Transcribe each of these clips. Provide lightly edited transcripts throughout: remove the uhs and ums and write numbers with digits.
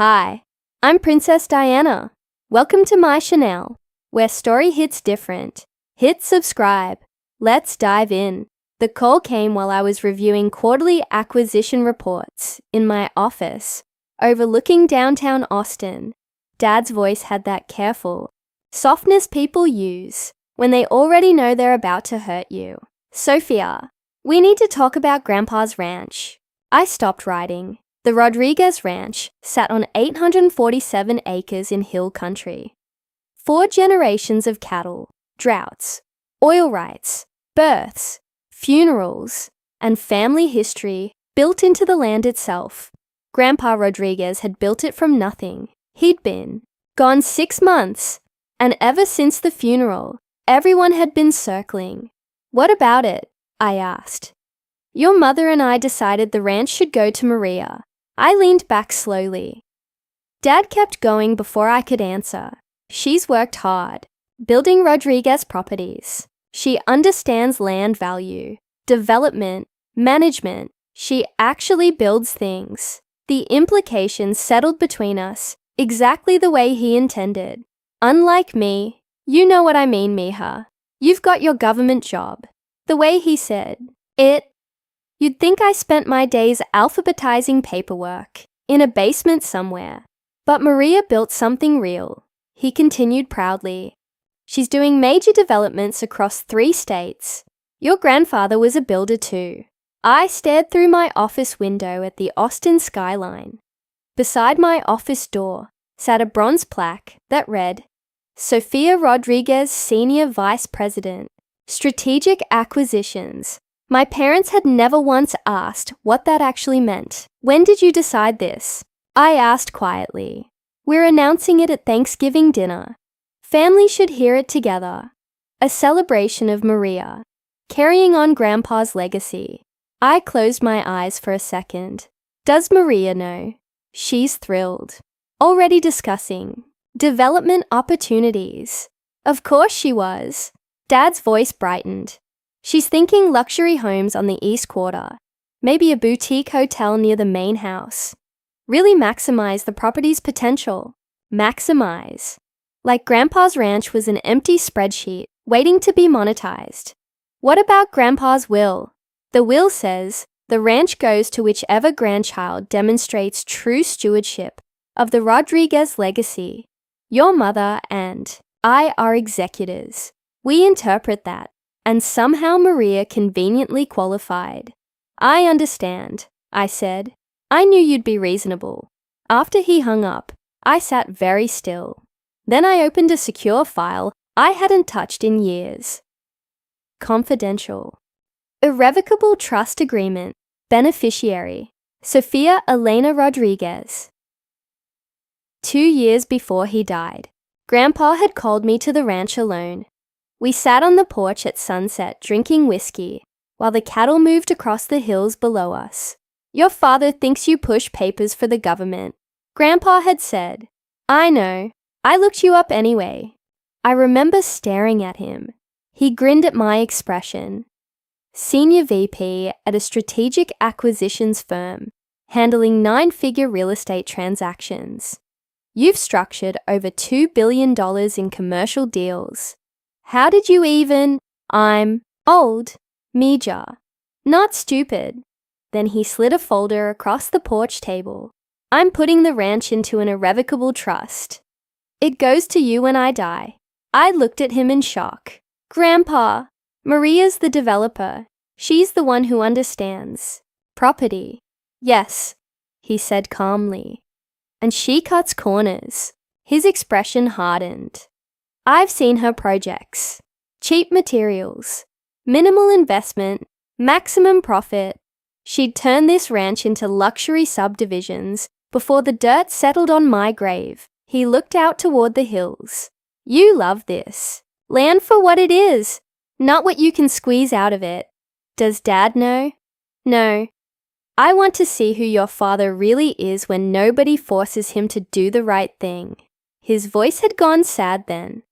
Hi, I'm Princess Diana. Welcome to my channel, where story hits different. Hit subscribe. Let's dive in. The call came while I was reviewing quarterly acquisition reports in my office, overlooking downtown Austin. Dad's voice had that careful softness people use when they already know they're about to hurt you. Sophia, we need to talk about Grandpa's ranch. I stopped writing. The Rodriguez Ranch sat on 847 acres in hill country. 4 generations of cattle, droughts, oil rights, births, funerals, and family history built into the land itself. Grandpa Rodriguez had built it from nothing. He'd been gone 6 months, and ever since the funeral, everyone had been circling. What about it? I asked. Your mother and I decided the ranch should go to Maria. I leaned back slowly. Dad kept going before I could answer. She's worked hard, building Rodriguez properties. She understands land value, development, management. She actually builds things. The implications settled between us exactly the way he intended. Unlike me, you know what I mean, Mija. You've got your government job. The way he said it, you'd think I spent my days alphabetizing paperwork in a basement somewhere. But Maria built something real, he continued proudly. She's doing major developments across 3 states. Your grandfather was a builder too. I stared through my office window at the Austin skyline. Beside my office door sat a bronze plaque that read, Sophia Rodriguez, Senior Vice President, Strategic Acquisitions. My parents had never once asked what that actually meant. When did you decide this? I asked quietly. We're announcing it at Thanksgiving dinner. Family should hear it together. A celebration of Maria, carrying on Grandpa's legacy. I closed my eyes for a second. Does Maria know? She's thrilled. Already discussing development opportunities. Of course she was. Dad's voice brightened. She's thinking luxury homes on the East Quarter, maybe a boutique hotel near the main house. Really maximize the property's potential. Maximize. Like Grandpa's ranch was an empty spreadsheet waiting to be monetized. What about Grandpa's will? The will says the ranch goes to whichever grandchild demonstrates true stewardship of the Rodriguez legacy. Your mother and I are executors. We interpret that. And somehow Maria conveniently qualified. I understand, I said. I knew you'd be reasonable. After he hung up, I sat very still. Then I opened a secure file I hadn't touched in years. Confidential. Irrevocable trust agreement. Beneficiary. Sophia Elena Rodriguez. 2 years before he died, Grandpa had called me to the ranch alone. We sat on the porch at sunset drinking whiskey while the cattle moved across the hills below us. Your father thinks you push papers for the government, Grandpa had said. I know. I looked you up anyway. I remember staring at him. He grinned at my expression. Senior VP at a strategic acquisitions firm, handling 9-figure real estate transactions. You've structured over $2 billion in commercial deals. How did you even? I'm old, Mija. Not stupid. Then he slid a folder across the porch table. I'm putting the ranch into an irrevocable trust. It goes to you when I die. I looked at him in shock. Grandpa, Maria's the developer. She's the one who understands. Property. Yes, he said calmly. And she cuts corners. His expression hardened. I've seen her projects. Cheap materials, minimal investment, maximum profit. She'd turn this ranch into luxury subdivisions before the dirt settled on my grave. He looked out toward the hills. You love this. Land for what it is, not what you can squeeze out of it. Does Dad know? No. I want to see who your father really is when nobody forces him to do the right thing. His voice had gone sad then.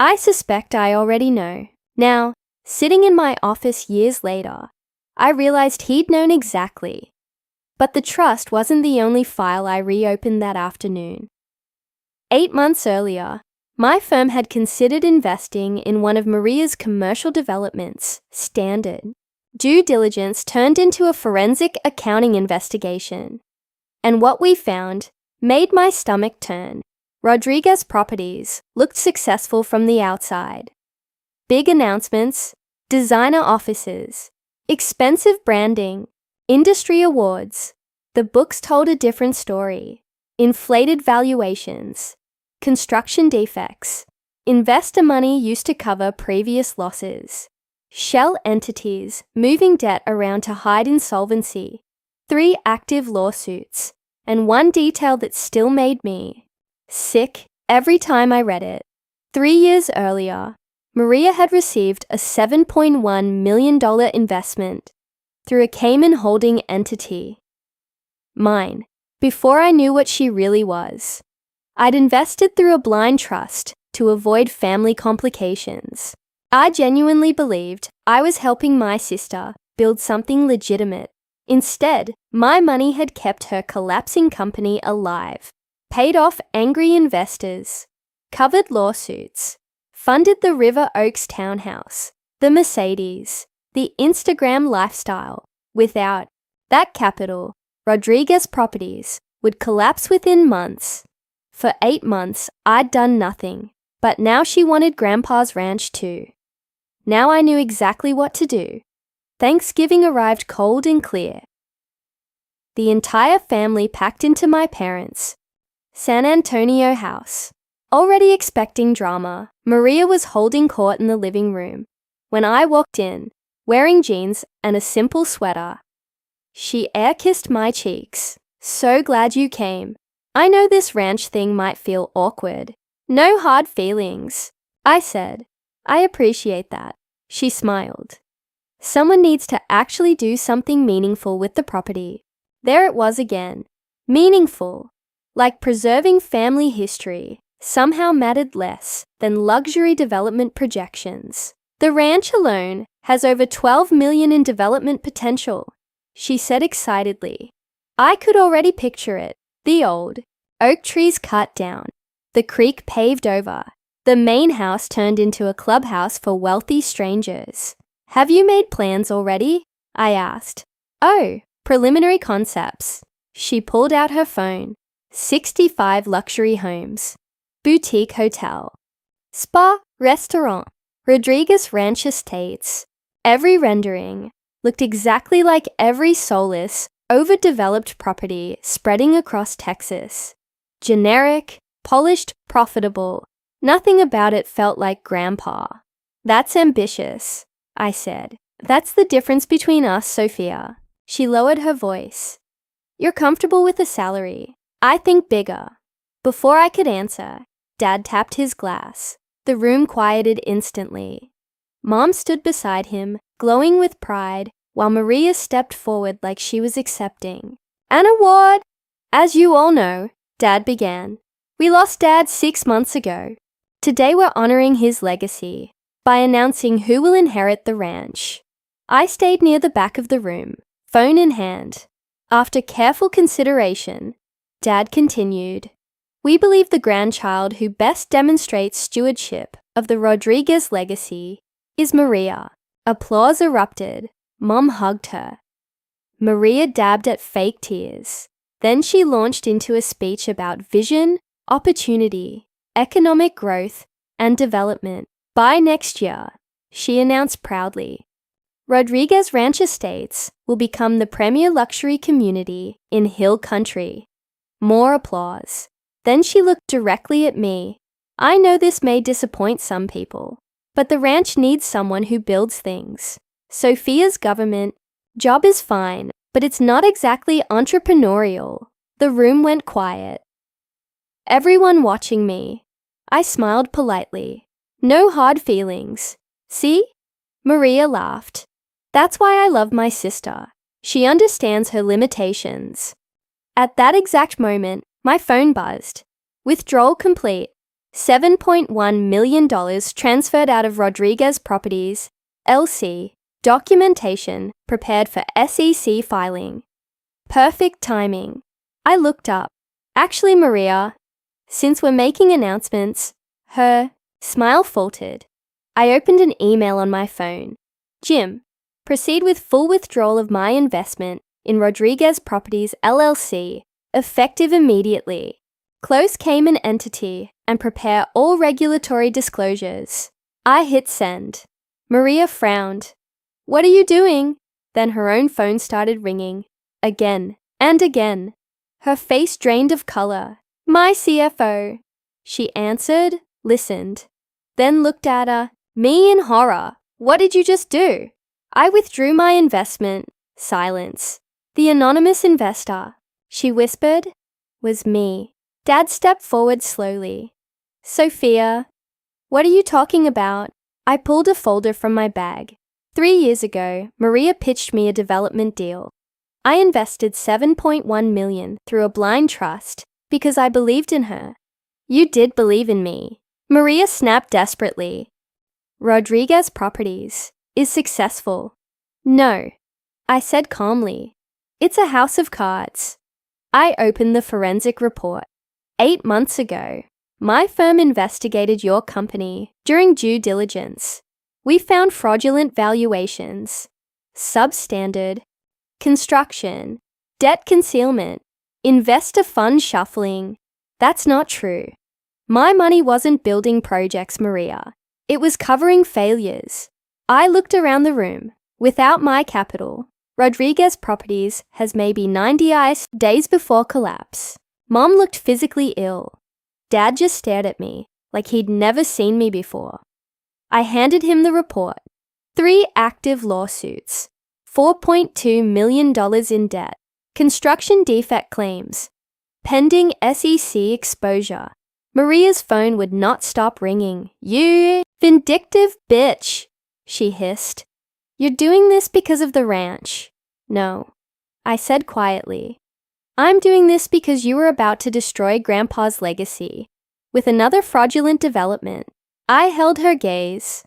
I suspect I already know. Now, sitting in my office years later, I realized he'd known exactly. But the trust wasn't the only file I reopened that afternoon. 8 months earlier, my firm had considered investing in one of Maria's commercial developments, Standard. Due diligence turned into a forensic accounting investigation. And what we found made my stomach turn. Rodriguez Properties looked successful from the outside. Big announcements, designer offices, expensive branding, industry awards. The books told a different story. Inflated valuations, construction defects, investor money used to cover previous losses, shell entities moving debt around to hide insolvency, 3 active lawsuits, and one detail that still made me sick every time I read it. 3 years earlier, Maria had received a $7.1 million investment through a Cayman holding entity. Mine, before I knew what she really was. I'd invested through a blind trust to avoid family complications. I genuinely believed I was helping my sister build something legitimate. Instead, my money had kept her collapsing company alive, paid off angry investors, covered lawsuits, funded the River Oaks townhouse, the Mercedes, the Instagram lifestyle. Without that capital, Rodriguez Properties would collapse within months. For 8 months, I'd done nothing, but now she wanted Grandpa's ranch too. Now I knew exactly what to do. Thanksgiving arrived cold and clear. The entire family packed into my parents' San Antonio house. Already expecting drama, Maria was holding court in the living room when I walked in, wearing jeans and a simple sweater. She air-kissed my cheeks. "So glad you came. I know this ranch thing might feel awkward. No hard feelings," I said. "I appreciate that." She smiled. Someone needs to actually do something meaningful with the property. There it was again. Meaningful. Like preserving family history somehow mattered less than luxury development projections. "The ranch alone has over $12 million in development potential," she said excitedly. I could already picture it. The old oak trees cut down, the creek paved over, the main house turned into a clubhouse for wealthy strangers. "Have you made plans already?" I asked. "Oh, preliminary concepts." She pulled out her phone. 65 luxury homes, boutique hotel, spa, restaurant, Rodriguez Ranch Estates. Every rendering looked exactly like every soulless, overdeveloped property spreading across Texas. Generic, polished, profitable. Nothing about it felt like Grandpa. "That's ambitious," I said. "That's the difference between us, Sophia." She lowered her voice. "You're comfortable with a salary. I think bigger." Before I could answer, Dad tapped his glass. The room quieted instantly. Mom stood beside him, glowing with pride, while Maria stepped forward like she was accepting an award. "As you all know," Dad began, "we lost Dad 6 months ago. Today we're honoring his legacy by announcing who will inherit the ranch." I stayed near the back of the room, phone in hand. After careful consideration, Dad continued, "We believe the grandchild who best demonstrates stewardship of the Rodriguez legacy is Maria." Applause erupted. Mom hugged her. Maria dabbed at fake tears. Then she launched into a speech about vision, opportunity, economic growth, and development. "By next year," she announced proudly, "Rodriguez Ranch Estates will become the premier luxury community in Hill Country." More applause. Then she looked directly at me. "I know this may disappoint some people, but the ranch needs someone who builds things. Sophia's government job is fine, but it's not exactly entrepreneurial." The room went quiet. Everyone watching me. I smiled politely. "No hard feelings. See?" Maria laughed. "That's why I love my sister. She understands her limitations." At that exact moment, my phone buzzed. Withdrawal complete. $7.1 million transferred out of Rodriguez Properties, LC. Documentation prepared for SEC filing. Perfect timing. I looked up. Actually, Maria, since we're making announcements, her smile faltered. I opened an email on my phone. Jim, proceed with full withdrawal of my investment in Rodriguez Properties LLC, effective immediately. Close Cayman entity and prepare all regulatory disclosures. I hit send. Maria frowned. What are you doing? Then her own phone started ringing. Again and again. Her face drained of color. My CFO. She answered, listened, then looked at me in horror. What did you just do? I withdrew my investment. Silence. The anonymous investor, she whispered, was me. Dad stepped forward slowly. Sophia, what are you talking about? I pulled a folder from my bag. 3 years ago, Maria pitched me a development deal. I invested $7.1 million through a blind trust because I believed in her. You did believe in me. Maria snapped desperately. Rodriguez Properties is successful. No, I said calmly. It's a house of cards. I opened the forensic report. 8 months ago, my firm investigated your company during due diligence. We found fraudulent valuations, substandard, construction, debt concealment, investor fund shuffling. That's not true. My money wasn't building projects, Maria. It was covering failures. I looked around the room. Without my capital, Rodriguez Properties has maybe 90 days before collapse. Mom looked physically ill. Dad just stared at me like he'd never seen me before. I handed him the report. 3 active lawsuits, $4.2 million in debt, construction defect claims, pending SEC exposure. Maria's phone would not stop ringing. You vindictive bitch, she hissed. You're doing this because of the ranch. No, I said quietly. I'm doing this because you were about to destroy Grandpa's legacy with another fraudulent development. I held her gaze.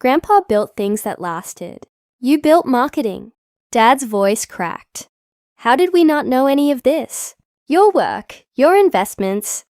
Grandpa built things that lasted. You built marketing. Dad's voice cracked. How did we not know any of this? Your work, your investments.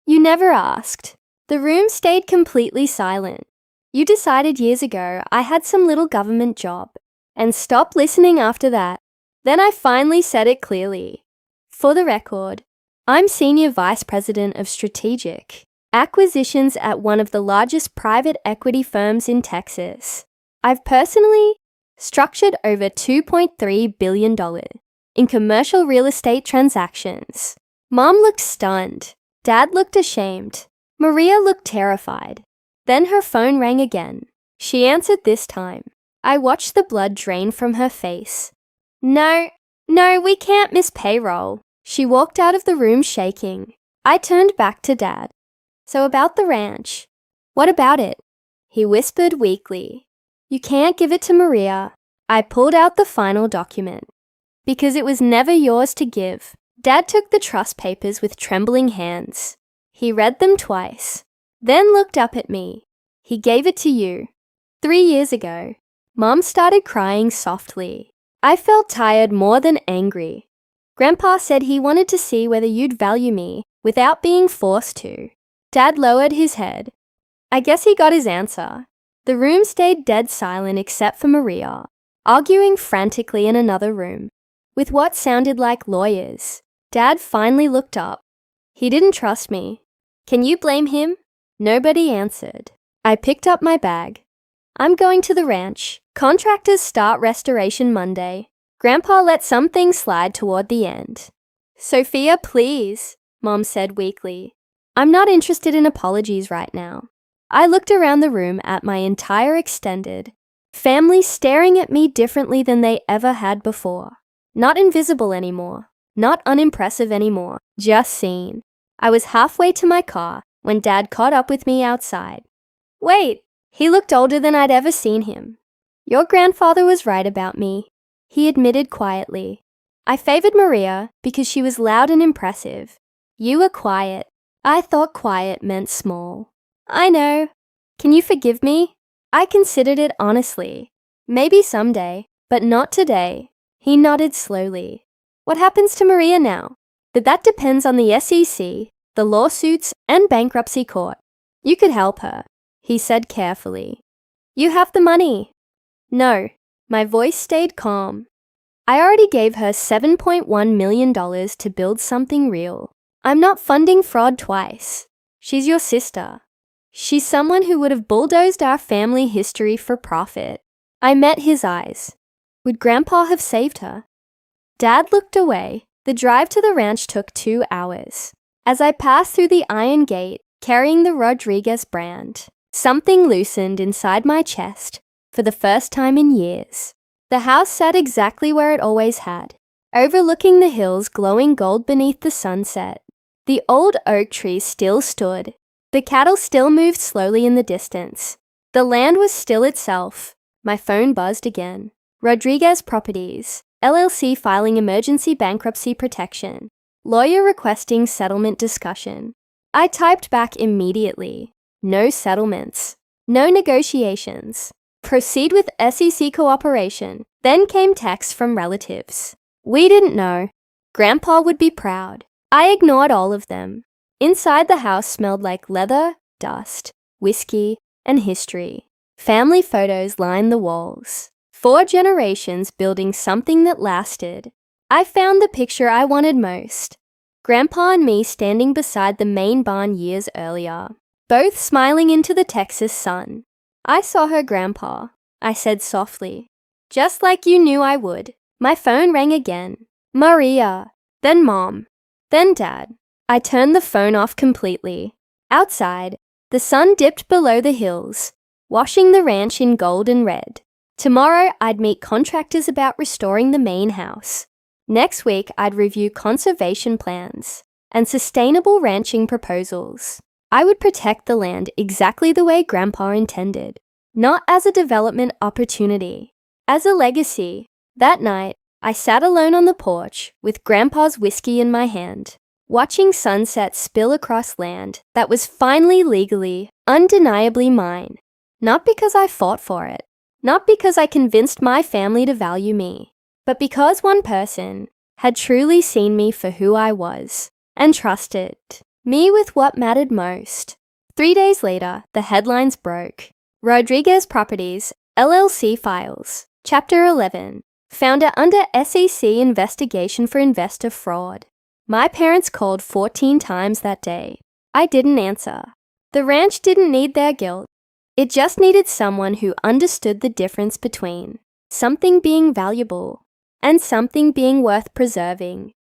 You never asked. The room stayed completely silent. You decided years ago I had some little government job and stopped listening after that. Then I finally said it clearly. For the record, I'm Senior Vice President of Strategic Acquisitions at one of the largest private equity firms in Texas. I've personally structured over $2.3 billion in commercial real estate transactions. Mom looked stunned. Dad looked ashamed. Maria looked terrified. Then her phone rang again. She answered this time. I watched the blood drain from her face. No, we can't miss payroll. She walked out of the room shaking. I turned back to Dad. So about the ranch. What about it? He whispered weakly. You can't give it to Maria. I pulled out the final document. Because it was never yours to give. Dad took the trust papers with trembling hands. He read them twice, then looked up at me. He gave it to you. 3 years ago. Mom started crying softly. I felt tired more than angry. Grandpa said he wanted to see whether you'd value me without being forced to. Dad lowered his head. I guess he got his answer. The room stayed dead silent except for Maria, arguing frantically in another room, with what sounded like lawyers. Dad finally looked up. He didn't trust me. Can you blame him? Nobody answered. I picked up my bag. I'm going to the ranch. Contractors start restoration Monday. Grandpa let some things slide toward the end. Sophia, please, Mom said weakly. I'm not interested in apologies right now. I looked around the room at my entire extended family staring at me differently than they ever had before. Not invisible anymore. Not unimpressive anymore. Just seen. I was halfway to my car when Dad caught up with me outside. Wait, he looked older than I'd ever seen him. Your grandfather was right about me, he admitted quietly. I favored Maria because she was loud and impressive. You were quiet. I thought quiet meant small. I know. Can you forgive me? I considered it honestly. Maybe someday, but not today. He nodded slowly. What happens to Maria now? But that depends on the SEC, the lawsuits, and bankruptcy court. You could help her, he said carefully. You have the money. No, my voice stayed calm. I already gave her $7.1 million to build something real. I'm not funding fraud twice. She's your sister. She's someone who would have bulldozed our family history for profit. I met his eyes. Would Grandpa have saved her? Dad looked away. The drive to the ranch took 2 hours. As I passed through the iron gate, carrying the Rodriguez brand, something loosened inside my chest for the first time in years. The house sat exactly where it always had, overlooking the hills glowing gold beneath the sunset. The old oak trees still stood. The cattle still moved slowly in the distance. The land was still itself. My phone buzzed again. Rodriguez Properties, LLC filing emergency bankruptcy protection. Lawyer requesting settlement discussion. I typed back immediately. No settlements. No negotiations. Proceed with SEC cooperation. Then came texts from relatives. We didn't know. Grandpa would be proud. I ignored all of them. Inside the house smelled like leather, dust, whiskey, and history. Family photos lined the walls. 4 generations building something that lasted. I found the picture I wanted most. Grandpa and me standing beside the main barn years earlier, both smiling into the Texas sun. I saw her, Grandpa, I said softly. Just like you knew I would. My phone rang again. Maria. Then Mom. Then Dad. I turned the phone off completely. Outside, the sun dipped below the hills, washing the ranch in gold and red. Tomorrow, I'd meet contractors about restoring the main house. Next week, I'd review conservation plans and sustainable ranching proposals. I would protect the land exactly the way Grandpa intended, not as a development opportunity, as a legacy. That night, I sat alone on the porch with Grandpa's whiskey in my hand, watching sunsets spill across land that was finally legally, undeniably mine. Not because I fought for it, not because I convinced my family to value me, but because one person had truly seen me for who I was and trusted me with what mattered most. 3 days later, the headlines broke. Rodriguez Properties, LLC files, Chapter 11, founder under SEC investigation for investor fraud. My parents called 14 times that day. I didn't answer. The ranch didn't need their guilt. It just needed someone who understood the difference between something being valuable and something being worth preserving.